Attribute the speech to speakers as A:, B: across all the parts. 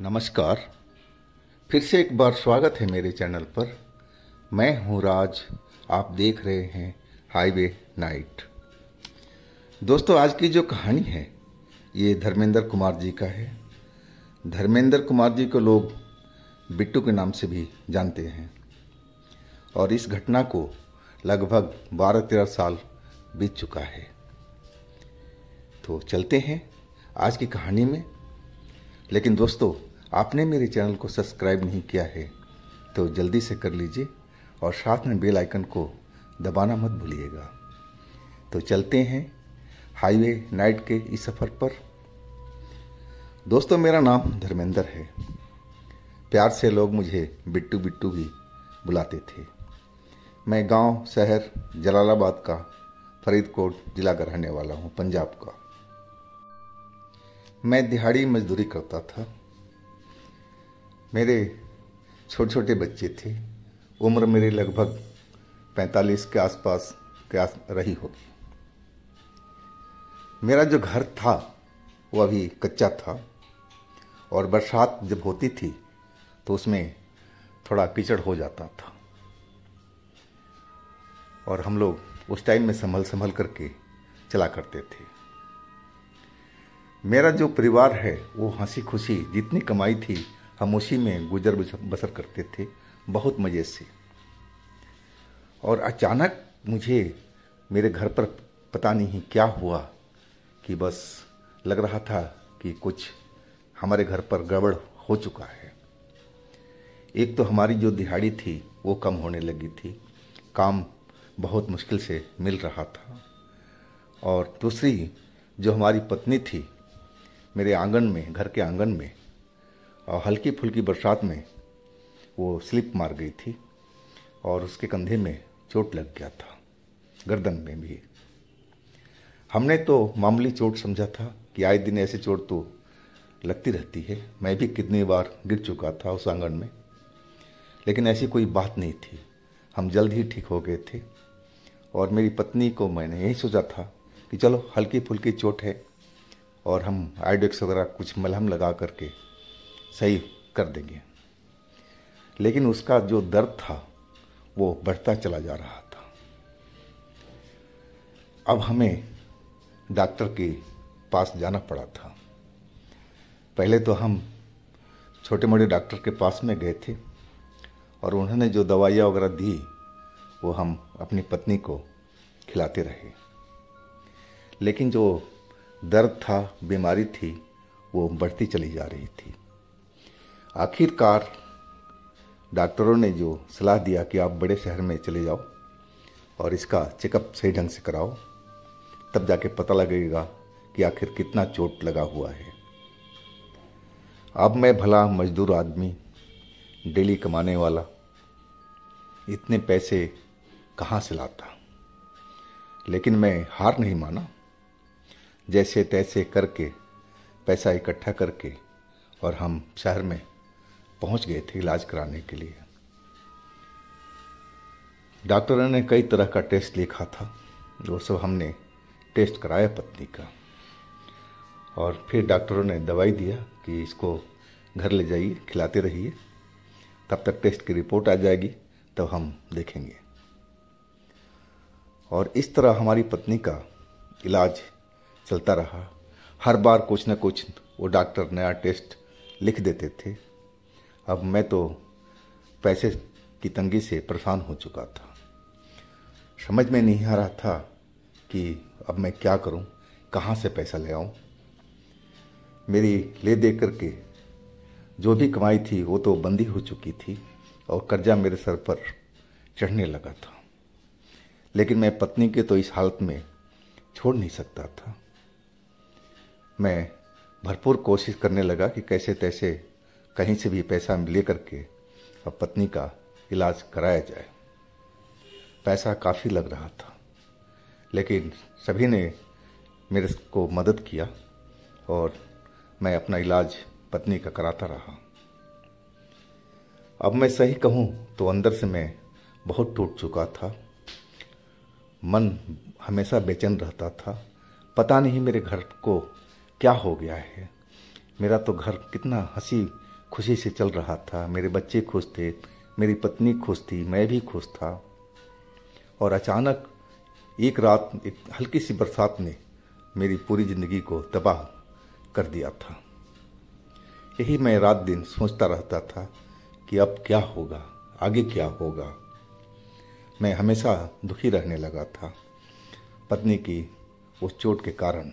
A: नमस्कार। फिर से एक बार स्वागत है मेरे चैनल पर। मैं हूं राज, आप देख रहे हैं हाईवे नाइट। दोस्तों, आज की जो कहानी है ये धर्मेंद्र कुमार जी का है। धर्मेंद्र कुमार जी को लोग बिट्टू के नाम से भी जानते हैं और इस घटना को लगभग 12-13 साल बीत चुका है। तो चलते हैं आज की कहानी में। लेकिन दोस्तों, आपने मेरे चैनल को सब्सक्राइब नहीं किया है तो जल्दी से कर लीजिए और साथ में बेल आइकन को दबाना मत भूलिएगा। तो चलते हैं हाईवे नाइट के इस सफ़र पर। दोस्तों, मेरा नाम धर्मेंद्र है। प्यार से लोग मुझे बिट्टू बिट्टू भी बुलाते थे। मैं गांव शहर जलालाबाद का फरीदकोट जिला का रहने वाला हूं, पंजाब का। मैं दिहाड़ी मजदूरी करता था। मेरे छोटे छोटे बच्चे थे। उम्र मेरी लगभग 45 के आसपास रही होगी। मेरा जो घर था वो अभी कच्चा था और बरसात जब होती थी तो उसमें थोड़ा कीचड़ हो जाता था और हम लोग उस टाइम में संभल करके चला करते थे। मेरा जो परिवार है वो हंसी खुशी जितनी कमाई थी हम उसी में गुजर बसर करते थे, बहुत मज़े से। और अचानक मुझे मेरे घर पर पता नहीं क्या हुआ कि बस लग रहा था कि कुछ हमारे घर पर गड़बड़ हो चुका है। एक तो हमारी जो दिहाड़ी थी वो कम होने लगी थी, काम बहुत मुश्किल से मिल रहा था, और दूसरी जो हमारी पत्नी थी मेरे आंगन में, घर के आंगन में, और हल्की फुल्की बरसात में वो स्लिप मार गई थी और उसके कंधे में चोट लग गया था, गर्दन में भी। हमने तो मामूली चोट समझा था कि आए दिन ऐसे चोट तो लगती रहती है। मैं भी कितनी बार गिर चुका था उस आंगन में, लेकिन ऐसी कोई बात नहीं थी। हम जल्द ही ठीक हो गए थे और मेरी पत्नी को मैंने यही सोचा था कि चलो हल्की फुल्की चोट है और हम आयोडेक्स वगैरह कुछ मलहम लगा करके सही कर देंगे। लेकिन उसका जो दर्द था वो बढ़ता चला जा रहा था। अब हमें डॉक्टर के पास जाना पड़ा था। पहले तो हम छोटे मोटे डॉक्टर के पास में गए थे और उन्होंने जो दवाइयाँ वगैरह दी वो हम अपनी पत्नी को खिलाते रहे। लेकिन जो दर्द था, बीमारी थी, वो बढ़ती चली जा रही थी। आखिरकार डॉक्टरों ने जो सलाह दिया कि आप बड़े शहर में चले जाओ और इसका चेकअप सही ढंग से कराओ, तब जाके पता लगेगा कि आखिर कितना चोट लगा हुआ है। अब मैं भला मजदूर आदमी, डेली कमाने वाला, इतने पैसे कहाँ से लाता। लेकिन मैं हार नहीं माना। जैसे तैसे करके पैसा इकट्ठा करके और हम शहर में पहुंच गए थे इलाज कराने के लिए। डॉक्टरों ने कई तरह का टेस्ट लिखा था, वो सब हमने टेस्ट कराया पत्नी का, और फिर डॉक्टरों ने दवाई दिया कि इसको घर ले जाइए, खिलाते रहिए, तब तक टेस्ट की रिपोर्ट आ जाएगी, तब हम देखेंगे। और इस तरह हमारी पत्नी का इलाज चलता रहा। हर बार कुछ न कुछ वो डॉक्टर नया टेस्ट लिख देते थे। अब मैं तो पैसे की तंगी से परेशान हो चुका था। समझ में नहीं आ रहा था कि अब मैं क्या करूं, कहां से पैसा ले आऊं। मेरी ले दे करके जो भी कमाई थी वो तो बंदी हो चुकी थी और कर्जा मेरे सर पर चढ़ने लगा था। लेकिन मैं पत्नी के तो इस हालत में छोड़ नहीं सकता था। मैं भरपूर कोशिश करने लगा कि कैसे तैसे कहीं से भी पैसा ले करके अब पत्नी का इलाज कराया जाए। पैसा काफ़ी लग रहा था, लेकिन सभी ने मेरे को मदद किया और मैं अपना इलाज पत्नी का कराता रहा। अब मैं सही कहूँ तो अंदर से मैं बहुत टूट चुका था। मन हमेशा बेचैन रहता था। पता नहीं मेरे घर को क्या हो गया है। मेरा तो घर कितना हंसी खुशी से चल रहा था, मेरे बच्चे खुश थे, मेरी पत्नी खुश थी, मैं भी खुश था। और अचानक एक रात एक हल्की सी बरसात ने मेरी पूरी ज़िंदगी को तबाह कर दिया था। यही मैं रात दिन सोचता रहता था कि अब क्या होगा, आगे क्या होगा। मैं हमेशा दुखी रहने लगा था पत्नी की उस चोट के कारण।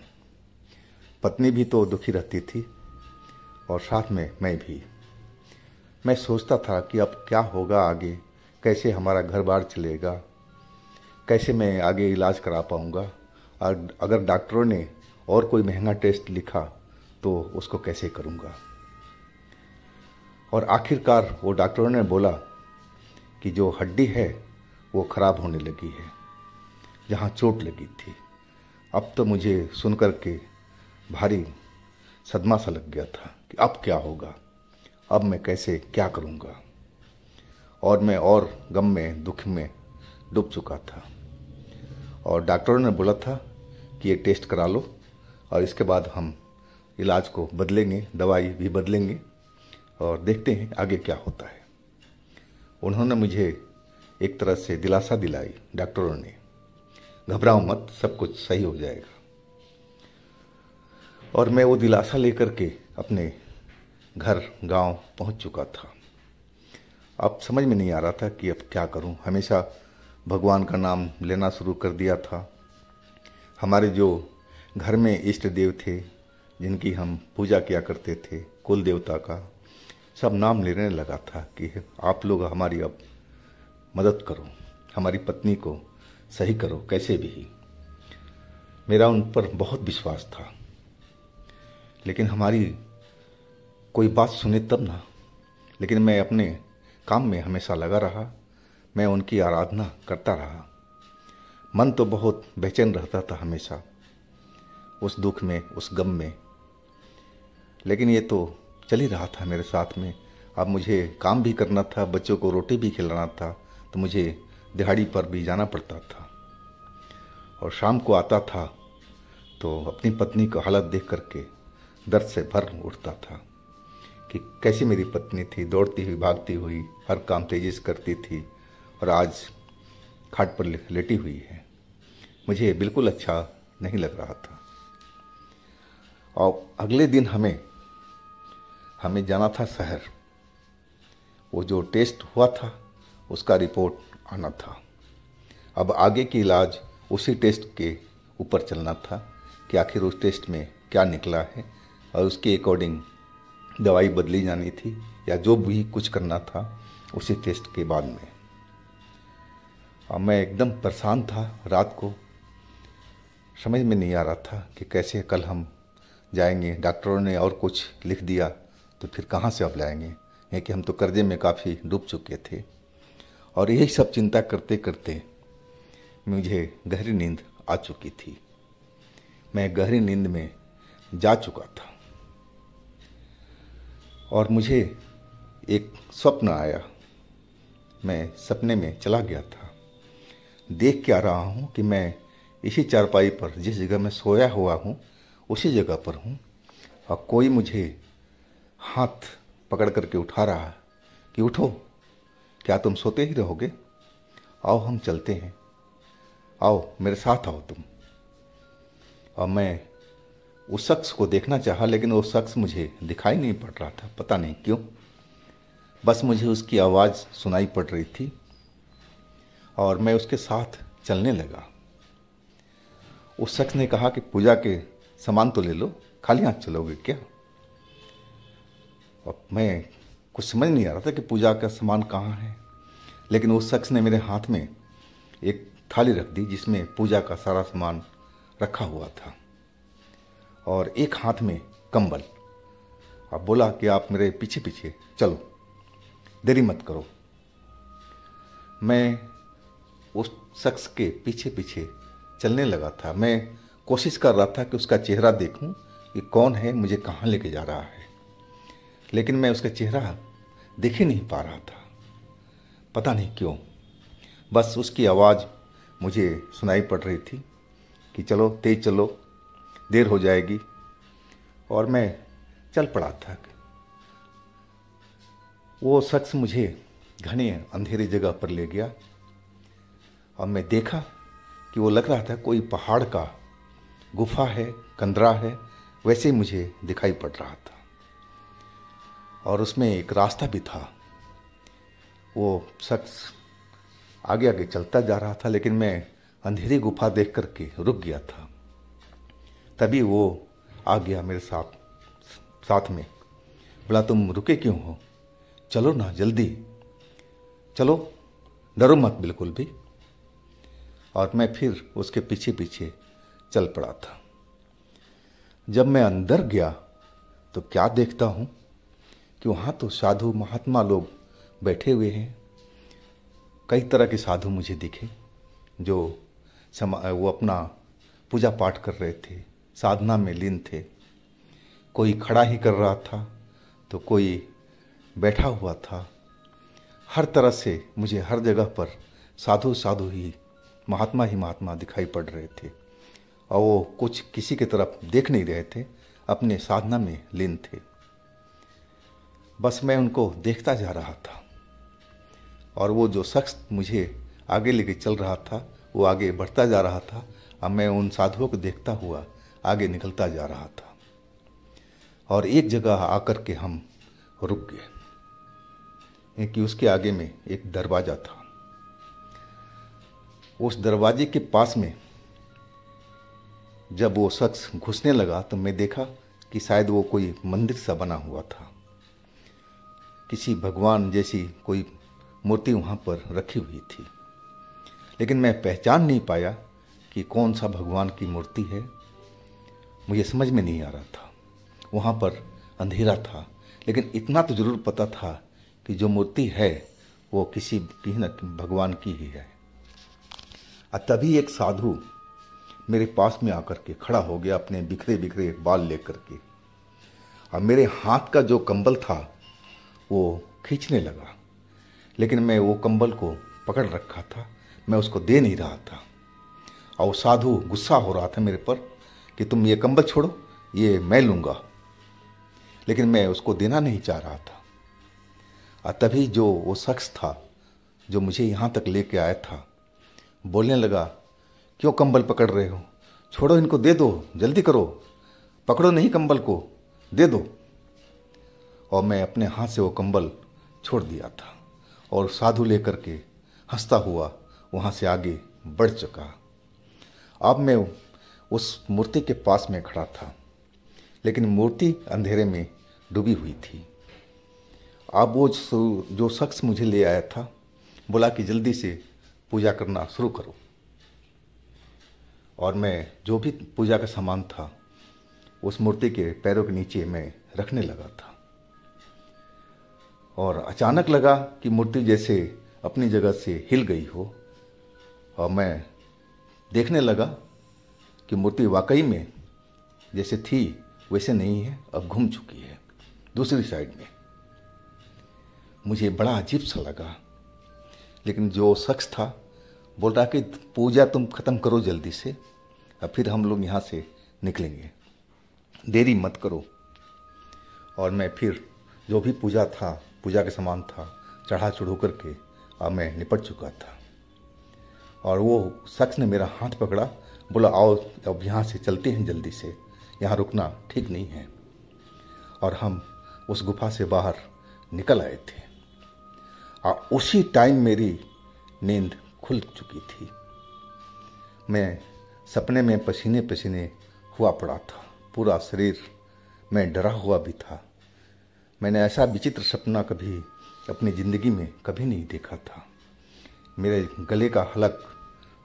A: पत्नी भी तो दुखी रहती थी और साथ में मैं भी। मैं सोचता था कि अब क्या होगा आगे, कैसे हमारा घर बार चलेगा, कैसे मैं आगे इलाज करा पाऊँगा, और अगर डॉक्टरों ने और कोई महंगा टेस्ट लिखा तो उसको कैसे करूँगा। और आखिरकार वो डॉक्टरों ने बोला कि जो हड्डी है वो ख़राब होने लगी है जहाँ चोट लगी थी। अब तो मुझे सुनकर के भारी सदमा सा लग गया था कि अब क्या होगा, अब मैं कैसे क्या करूँगा। और मैं और गम में, दुख में डूब चुका था। और डॉक्टरों ने बोला था कि ये टेस्ट करा लो और इसके बाद हम इलाज को बदलेंगे, दवाई भी बदलेंगे और देखते हैं आगे क्या होता है। उन्होंने मुझे एक तरह से दिलासा दिलाई डॉक्टरों ने, घबराओ मत, सब कुछ सही हो जाएगा। और मैं वो दिलासा लेकर के अपने घर गांव पहुंच चुका था। अब समझ में नहीं आ रहा था कि अब क्या करूं। हमेशा भगवान का नाम लेना शुरू कर दिया था। हमारे जो घर में इष्ट देव थे, जिनकी हम पूजा किया करते थे, कुल देवता का, सब नाम लेने लगा था कि आप लोग हमारी अब मदद करो, हमारी पत्नी को सही करो कैसे भी। मेरा उन पर बहुत विश्वास था, लेकिन हमारी कोई बात सुने तब ना। लेकिन मैं अपने काम में हमेशा लगा रहा, मैं उनकी आराधना करता रहा। मन तो बहुत बेचैन रहता था हमेशा उस दुख में, उस गम में, लेकिन ये तो चल ही रहा था मेरे साथ में। अब मुझे काम भी करना था, बच्चों को रोटी भी खिलाना था, तो मुझे दिहाड़ी पर भी जाना पड़ता था। और शाम को आता था तो अपनी पत्नी को हालत देख करके दर्द से भर उठता था कि कैसी मेरी पत्नी थी, दौड़ती हुई, भागती हुई, हर काम तेजी से करती थी, और आज खाट पर लेटी हुई है। मुझे बिल्कुल अच्छा नहीं लग रहा था। और अगले दिन हमें जाना था शहर। वो जो टेस्ट हुआ था उसका रिपोर्ट आना था। अब आगे की इलाज उसी टेस्ट के ऊपर चलना था कि आखिर उस टेस्ट में क्या निकला है, और उसके अकॉर्डिंग दवाई बदली जानी थी या जो भी कुछ करना था उसी टेस्ट के बाद में। अब मैं एकदम परेशान था। रात को समझ में नहीं आ रहा था कि कैसे कल हम जाएंगे। डॉक्टरों ने और कुछ लिख दिया तो फिर कहाँ से अब लाएंगे, है कि हम तो कर्जे में काफ़ी डूब चुके थे। और यही सब चिंता करते करते मुझे गहरी नींद आ चुकी थी। मैं गहरी नींद में जा चुका था और मुझे एक स्वप्न आया। मैं सपने में चला गया था। देख के आ रहा हूँ कि मैं इसी चारपाई पर, जिस जगह मैं सोया हुआ हूँ उसी जगह पर हूँ, और कोई मुझे हाथ पकड़ करके उठा रहा है कि उठो, क्या तुम सोते ही रहोगे, आओ हम चलते हैं, आओ मेरे साथ आओ तुम। और मैं उस शख्स को देखना चाहा, लेकिन वो शख्स मुझे दिखाई नहीं पड़ रहा था, पता नहीं क्यों। बस मुझे उसकी आवाज़ सुनाई पड़ रही थी और मैं उसके साथ चलने लगा। उस शख्स ने कहा कि पूजा के सामान तो ले लो, खाली हाथ चलोगे क्या। और मैं कुछ समझ नहीं आ रहा था कि पूजा का सामान कहाँ है, लेकिन उस शख्स ने मेरे हाथ में एक थाली रख दी जिसमें पूजा का सारा सामान रखा हुआ था, और एक हाथ में कंबल। अब बोला कि आप मेरे पीछे पीछे चलो, देरी मत करो। मैं उस शख्स के पीछे पीछे चलने लगा था। मैं कोशिश कर रहा था कि उसका चेहरा देखूं कि कौन है, मुझे कहाँ लेके जा रहा है, लेकिन मैं उसका चेहरा देख ही नहीं पा रहा था, पता नहीं क्यों। बस उसकी आवाज़ मुझे सुनाई पड़ रही थी कि चलो, तेज चलो, देर हो जाएगी। और मैं चल पड़ा था। वो शख्स मुझे घने अंधेरी जगह पर ले गया और मैं देखा कि वो लग रहा था कोई पहाड़ का गुफा है, कंदरा है, वैसे ही मुझे दिखाई पड़ रहा था। और उसमें एक रास्ता भी था। वो शख्स आगे आगे चलता जा रहा था, लेकिन मैं अंधेरी गुफा देख करके रुक गया था। तभी वो आ गया मेरे साथ में। बोला, तुम रुके क्यों हो? चलो ना, जल्दी चलो, डरो मत बिल्कुल भी। और मैं फिर उसके पीछे पीछे चल पड़ा था। जब मैं अंदर गया तो क्या देखता हूँ कि वहाँ तो साधु महात्मा लोग बैठे हुए हैं। कई तरह के साधु मुझे दिखे जो वो अपना पूजा पाठ कर रहे थे, साधना में लीन थे। कोई खड़ा ही कर रहा था तो कोई बैठा हुआ था। हर तरह से मुझे हर जगह पर साधु साधु ही महात्मा दिखाई पड़ रहे थे। और वो कुछ किसी की तरफ देख नहीं रहे थे, अपने साधना में लीन थे। बस मैं उनको देखता जा रहा था। और वो जो शख्स मुझे आगे लेके चल रहा था वो आगे बढ़ता जा रहा था और मैं उन साधुओं को देखता हुआ आगे निकलता जा रहा था। और एक जगह आकर के हम रुक गए कि उसके आगे में एक दरवाज़ा था। उस दरवाजे के पास में जब वो शख्स घुसने लगा तो मैं देखा कि शायद वो कोई मंदिर सा बना हुआ था। किसी भगवान जैसी कोई मूर्ति वहाँ पर रखी हुई थी, लेकिन मैं पहचान नहीं पाया कि कौन सा भगवान की मूर्ति है। मुझे समझ में नहीं आ रहा था। वहाँ पर अंधेरा था, लेकिन इतना तो जरूर पता था कि जो मूर्ति है वो किसी न भगवान की ही है। तभी एक साधु मेरे पास में आकर के खड़ा हो गया, अपने बिखरे बिखरे बाल लेकर के, और मेरे हाथ का जो कंबल था वो खींचने लगा। लेकिन मैं वो कंबल को पकड़ रखा था, मैं उसको दे नहीं रहा था। और वो साधु गुस्सा हो रहा था मेरे पर कि तुम ये कंबल छोड़ो, ये मैं लूँगा। लेकिन मैं उसको देना नहीं चाह रहा था। और तभी जो वो शख्स था जो मुझे यहाँ तक लेके आया था बोलने लगा, क्यों कंबल पकड़ रहे हो? छोड़ो, इनको दे दो, जल्दी करो, पकड़ो नहीं कंबल को, दे दो। और मैं अपने हाथ से वो कंबल छोड़ दिया था और साधु लेकर के हंसता हुआ वहाँ से आगे बढ़ चुका। अब मैं उस मूर्ति के पास में खड़ा था, लेकिन मूर्ति अंधेरे में डूबी हुई थी। अब वो जो शख्स मुझे ले आया था बोला कि जल्दी से पूजा करना शुरू करो। और मैं जो भी पूजा का सामान था उस मूर्ति के पैरों के नीचे मैं रखने लगा था। और अचानक लगा कि मूर्ति जैसे अपनी जगह से हिल गई हो, और मैं देखने लगा कि मूर्ति वाकई में जैसे थी वैसे नहीं है, अब घूम चुकी है दूसरी साइड में। मुझे बड़ा अजीब सा लगा। लेकिन जो शख्स था बोल रहा कि पूजा तुम खत्म करो जल्दी से, और फिर हम लोग यहाँ से निकलेंगे, देरी मत करो। और मैं फिर जो भी पूजा था, पूजा के सामान था, चढ़ा चढ़ो करके अब मैं निपट चुका था। और वो शख्स ने मेरा हाथ पकड़ा, बोला आओ अब यहाँ से चलते हैं जल्दी से, यहाँ रुकना ठीक नहीं है। और हम उस गुफा से बाहर निकल आए थे। और उसी टाइम मेरी नींद खुल चुकी थी। मैं सपने में पसीने पसीने हुआ पड़ा था, पूरा शरीर मैं डरा हुआ भी था। मैंने ऐसा विचित्र सपना कभी अपनी ज़िंदगी में कभी नहीं देखा था। मेरे गले का हलक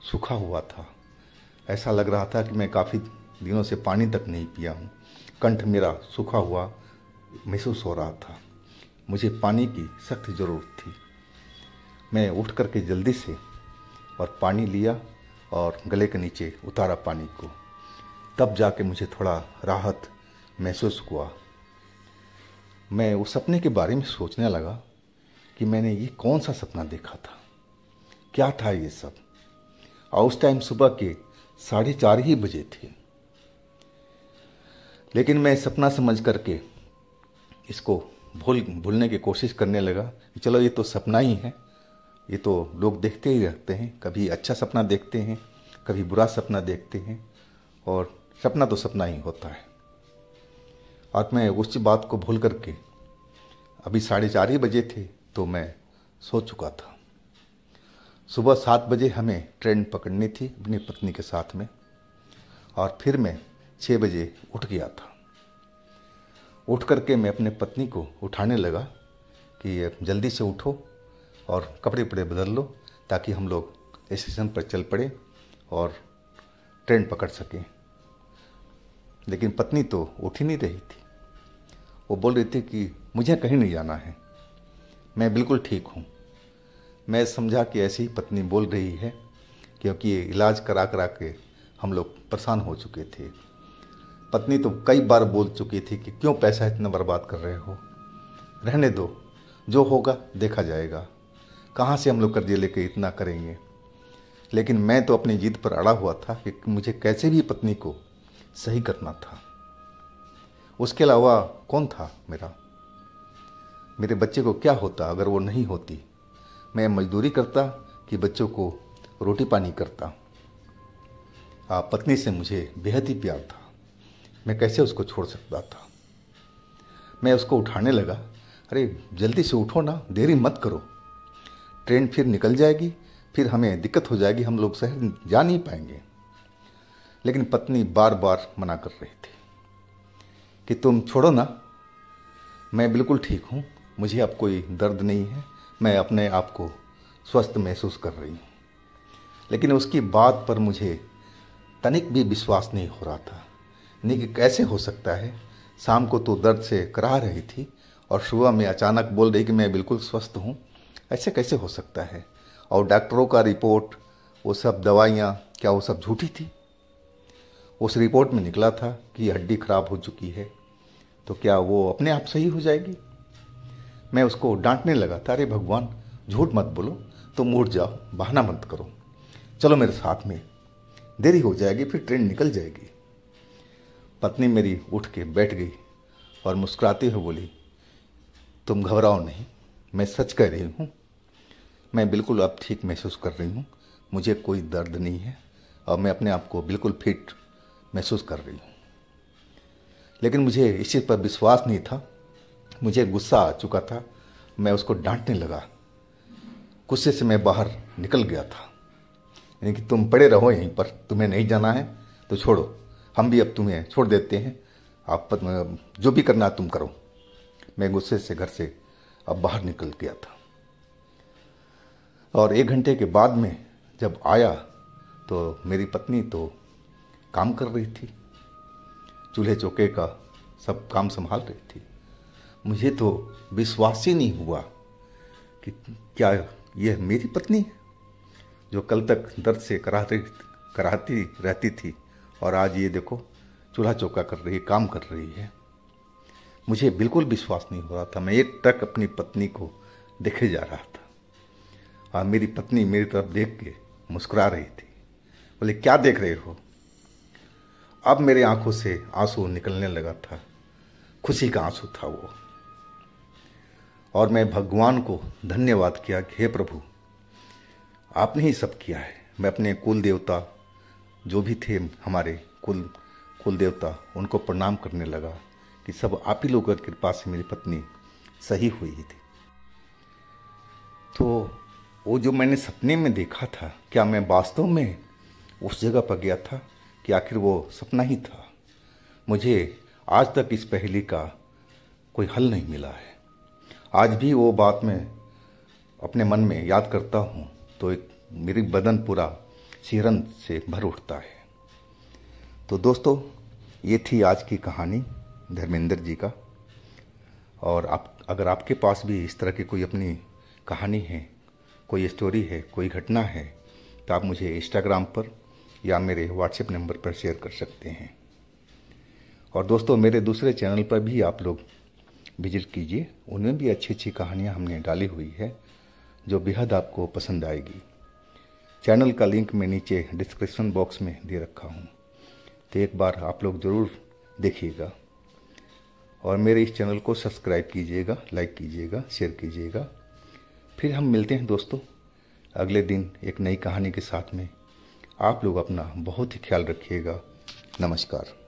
A: सूखा हुआ था। ऐसा लग रहा था कि मैं काफ़ी दिनों से पानी तक नहीं पिया हूँ। कंठ मेरा सूखा हुआ महसूस हो रहा था। मुझे पानी की सख्त ज़रूरत थी। मैं उठ करके जल्दी से और पानी लिया और गले के नीचे उतारा पानी को। तब जाके मुझे थोड़ा राहत महसूस हुआ। मैं उस सपने के बारे में सोचने लगा कि मैंने ये कौन सा सपना देखा था, क्या था ये सब। और उस टाइम सुबह के 4:30 ही बजे थे। लेकिन मैं सपना समझ करके इसको भूलने की कोशिश करने लगा कि चलो ये तो सपना ही है, ये तो लोग देखते ही रहते हैं, कभी अच्छा सपना देखते हैं, कभी बुरा सपना देखते हैं, और सपना तो सपना ही होता है। और मैं उस बात को भूल करके, अभी 4:30 ही बजे थे तो मैं सो चुका था। सुबह 7 बजे हमें ट्रेन पकड़नी थी अपनी पत्नी के साथ में, और फिर मैं 6 बजे उठ गया था। उठ करके मैं अपने पत्नी को उठाने लगा कि जल्दी से उठो और कपड़े वपड़े बदल लो, ताकि हम लोग स्टेशन पर चल पड़े और ट्रेन पकड़ सकें। लेकिन पत्नी तो उठ ही नहीं रही थी। वो बोल रही थी कि मुझे कहीं नहीं जाना है, मैं बिल्कुल ठीक हूँ। मैं समझा कि ऐसी ही पत्नी बोल रही है, क्योंकि ये इलाज करा करा के हम लोग परेशान हो चुके थे। पत्नी तो कई बार बोल चुकी थी कि क्यों पैसा इतना बर्बाद कर रहे हो, रहने दो, जो होगा देखा जाएगा, कहाँ से हम लोग कर्जे लेके इतना करेंगे। लेकिन मैं तो अपनी जिद पर अड़ा हुआ था कि मुझे कैसे भी पत्नी को सही करना था। उसके अलावा कौन था मेरे बच्चे को क्या होता अगर वो नहीं होती। मैं मजदूरी करता कि बच्चों को रोटी पानी करता। पत्नी से मुझे बेहद ही प्यार था, मैं कैसे उसको छोड़ सकता था। मैं उसको उठाने लगा, अरे जल्दी से उठो ना, देरी मत करो, ट्रेन फिर निकल जाएगी, फिर हमें दिक्कत हो जाएगी, हम लोग शहर जा नहीं पाएंगे। लेकिन पत्नी बार बार मना कर रही थी कि तुम छोड़ो ना, मैं बिल्कुल ठीक हूँ, मुझे अब कोई दर्द नहीं है, मैं अपने आप को स्वस्थ महसूस कर रही हूँ। लेकिन उसकी बात पर मुझे तनिक भी विश्वास नहीं हो रहा था। नहीं कि कैसे हो सकता है, शाम को तो दर्द से कराह रही थी और सुबह में अचानक बोल रही कि मैं बिल्कुल स्वस्थ हूँ, ऐसे कैसे हो सकता है। और डॉक्टरों का रिपोर्ट, वो सब दवाइयाँ, क्या वो सब झूठी थी। उस रिपोर्ट में निकला था कि हड्डी खराब हो चुकी है, तो क्या वो अपने आप सही हो जाएगी। मैं उसको डांटने लगा था, अरे भगवान झूठ मत बोलो, तुम उठ जाओ, बहाना मत करो, चलो मेरे साथ में, देरी हो जाएगी, फिर ट्रेन निकल जाएगी। पत्नी मेरी उठ के बैठ गई और मुस्कुराती हुई बोली, तुम घबराओ नहीं, मैं सच कह रही हूँ, मैं बिल्कुल अब ठीक महसूस कर रही हूँ, मुझे कोई दर्द नहीं है और मैं अपने आप को बिल्कुल फिट महसूस कर रही हूँ। लेकिन मुझे इस चीज़ पर विश्वास नहीं था, मुझे गुस्सा आ चुका था। मैं उसको डांटने लगा, गुस्से से मैं बाहर निकल गया था, यानी कि तुम पड़े रहो यहीं पर, तुम्हें नहीं जाना है तो छोड़ो, हम भी अब तुम्हें छोड़ देते हैं, आप जो भी करना तुम करो। मैं गुस्से से घर से अब बाहर निकल गया था। और 1 घंटे के बाद में जब आया तो मेरी पत्नी तो काम कर रही थी, चूल्हे चौके का सब काम संभाल रही थी। मुझे तो विश्वास ही नहीं हुआ कि क्या यह मेरी पत्नी है, जो कल तक दर्द से कराहती रहती थी और आज ये देखो चूल्हा चौका कर रही है, काम कर रही है। मुझे बिल्कुल विश्वास नहीं हो रहा था। मैं एक टक अपनी पत्नी को देखे जा रहा था और मेरी पत्नी मेरी तरफ देख के मुस्कुरा रही थी। बोले, क्या देख रहे हो। अब मेरे आंखों से आंसू निकलने लगा था, खुशी का आंसू था वो। और मैं भगवान को धन्यवाद किया कि हे प्रभु, आपने ही सब किया है। मैं अपने कुल देवता जो भी थे, हमारे कुल देवता, उनको प्रणाम करने लगा कि सब आप ही लोगों की कृपा से मेरी पत्नी सही हुई थी। तो वो जो मैंने सपने में देखा था, क्या मैं वास्तव में उस जगह पर गया था कि आखिर वो सपना ही था। मुझे आज तक इस पहेली का कोई हल नहीं मिला है। आज भी वो बात मैं अपने मन में याद करता हूँ तो मेरी बदन पूरा सिहरन से भर उठता है। तो दोस्तों, ये थी आज की कहानी धर्मेंद्र जी का। और अगर आपके पास भी इस तरह की कोई अपनी कहानी है, कोई स्टोरी है, कोई घटना है, तो आप मुझे इंस्टाग्राम पर या मेरे व्हाट्सएप नंबर पर शेयर कर सकते हैं। और दोस्तों, मेरे दूसरे चैनल पर भी आप लोग विजिट कीजिए, उनमें भी अच्छी अच्छी कहानियाँ हमने डाली हुई है जो बेहद आपको पसंद आएगी। चैनल का लिंक मैं नीचे डिस्क्रिप्शन बॉक्स में दे रखा हूँ, तो एक बार आप लोग ज़रूर देखिएगा। और मेरे इस चैनल को सब्सक्राइब कीजिएगा, लाइक कीजिएगा, शेयर कीजिएगा। फिर हम मिलते हैं दोस्तों अगले दिन एक नई कहानी के साथ में। आप लोग अपना बहुत ही ख्याल रखिएगा। नमस्कार।